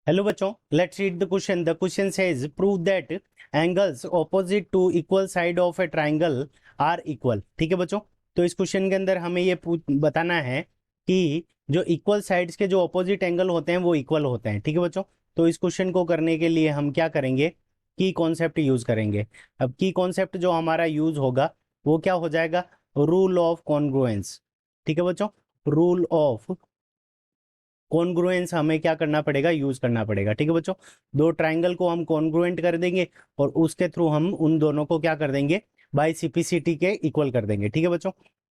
Hello बच्चों, let's read the question. The question says prove that angles opposite to equal side of a triangle are equal. ठीक है बच्चों, तो इस question के अंदर हमें ये बताना है कि जो इक्वल साइड्स के जो ऑपोजिट एंगल होते हैं वो इक्वल होते हैं। ठीक है बच्चों, तो इस क्वेश्चन को करने के लिए हम क्या करेंगे, की कॉन्सेप्ट यूज करेंगे। अब की कॉन्सेप्ट जो हमारा यूज होगा वो क्या हो जाएगा, रूल ऑफ कॉन्ग्रुएंस। ठीक है बच्चों, रूल ऑफ कॉन्ग्रुएंस हमें क्या करना पड़ेगा, यूज करना पड़ेगा। ठीक है बच्चों, दो ट्राइंगल को हम कॉन्ग्रुएंट कर देंगे और उसके थ्रू हम उन दोनों को क्या कर देंगे, बाय सीपीसीटी के इक्वल कर देंगे। ठीक है बच्चों,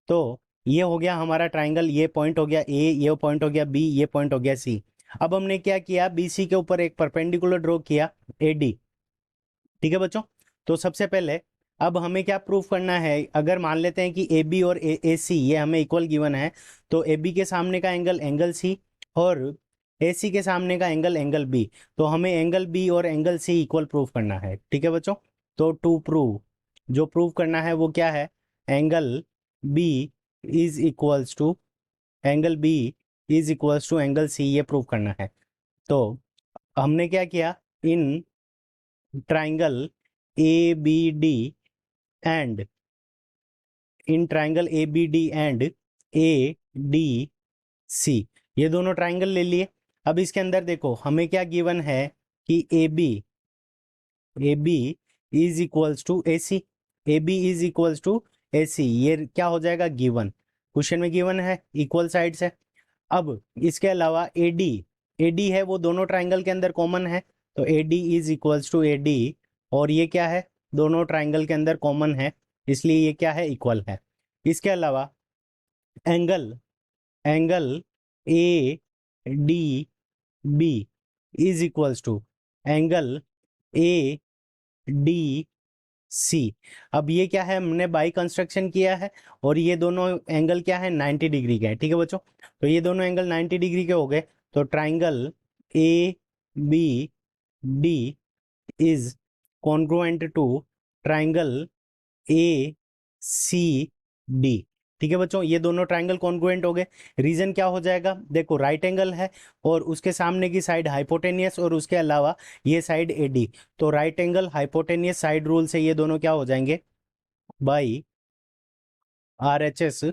तो ये हो गया हमारा ट्राइंगल, ये पॉइंट हो गया ए, ये पॉइंट हो गया बी, ये पॉइंट हो गया सी। अब हमने क्या किया, बीसी के ऊपर एक परपेंडिकुलर ड्रॉ किया एडी। ठीक है बच्चों, तो सबसे पहले अब हमें क्या प्रूफ करना है, अगर मान लेते हैं कि ए बी और ए सी ये हमें इक्वल गिवन है, तो ए बी के सामने का एंगल एंगल सी और ए सी के सामने का एंगल एंगल बी, तो हमें एंगल बी और एंगल सी इक्वल प्रूफ करना है। ठीक है बच्चों, तो टू प्रूव, जो प्रूव करना है वो क्या है, angle B is equals to angle B is equals to angle C, ये प्रूव करना है। तो हमने क्या किया, in triangle A B D and in triangle A B D and A D C, ये दोनों ट्राइंगल ले लिए। अब इसके अंदर देखो हमें क्या गिवन है कि A B is equals to A C, A B is equals to A C, ये क्या हो जाएगा, गिवन, क्वेश्चन में गिवन है, इक्वल साइड्स है। अब इसके अलावा ए डी है वो दोनों ट्राइंगल के अंदर कॉमन है, तो A D is equals to A D, और ये क्या है, दोनों ट्राइंगल के अंदर कॉमन है, इसलिए ये क्या है, इक्वल है। इसके अलावा angle angle A D B is equals to angle A D C. अब ये क्या है, हमने बाई कंस्ट्रक्शन किया है और ये दोनों एंगल क्या है, 90 डिग्री के हैं। ठीक है बच्चों, तो ये दोनों एंगल 90 डिग्री के हो गए, तो triangle A B D is congruent to triangle A C D. ठीक है बच्चों, ये दोनों ट्राइंगल कॉन्ग्रुएंट हो गए। रीजन क्या हो जाएगा, देखो राइट एंगल है और उसके सामने की साइड हाइपोटेनियस और उसके अलावा ये साइड एडी, तो right angle hypotenuse side rule से ये दोनों क्या हो जाएंगे, बाई आरएचएस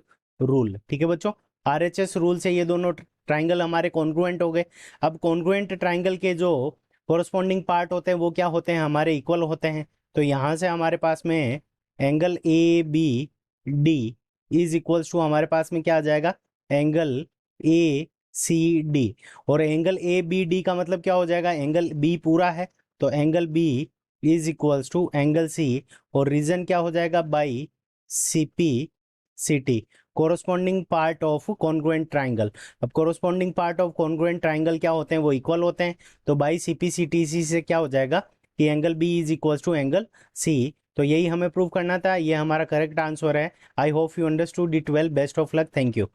रूल। ठीक है बच्चों, आरएचएस रूल से ये दोनों ट्राइंगल हमारे कॉन्ग्रुएंट हो गए। अब कॉन्ग्रुएंट ट्राइंगल के जो कोरस्पॉन्डिंग पार्ट होते हैं वो क्या होते हैं, हमारे इक्वल होते हैं। तो यहां से हमारे पास में angle A B D is equals to हमारे पास में क्या आ जाएगा, एंगल ए सी डी, और एंगल ए बी डी का मतलब क्या हो जाएगा, एंगल बी पूरा है, तो angle B is equals to angle C, और रीजन क्या हो जाएगा, by CP CT, corresponding part of congruent triangle. अब corresponding part of congruent triangle क्या होते हैं, वो इक्वल होते हैं, तो बाई सीपीसीटीसी से क्या हो जाएगा कि angle B is equal to angle C. तो यही हमें प्रूव करना था, ये हमारा करेक्ट आंसर है। I hope you understood it well, best of luck, thank you.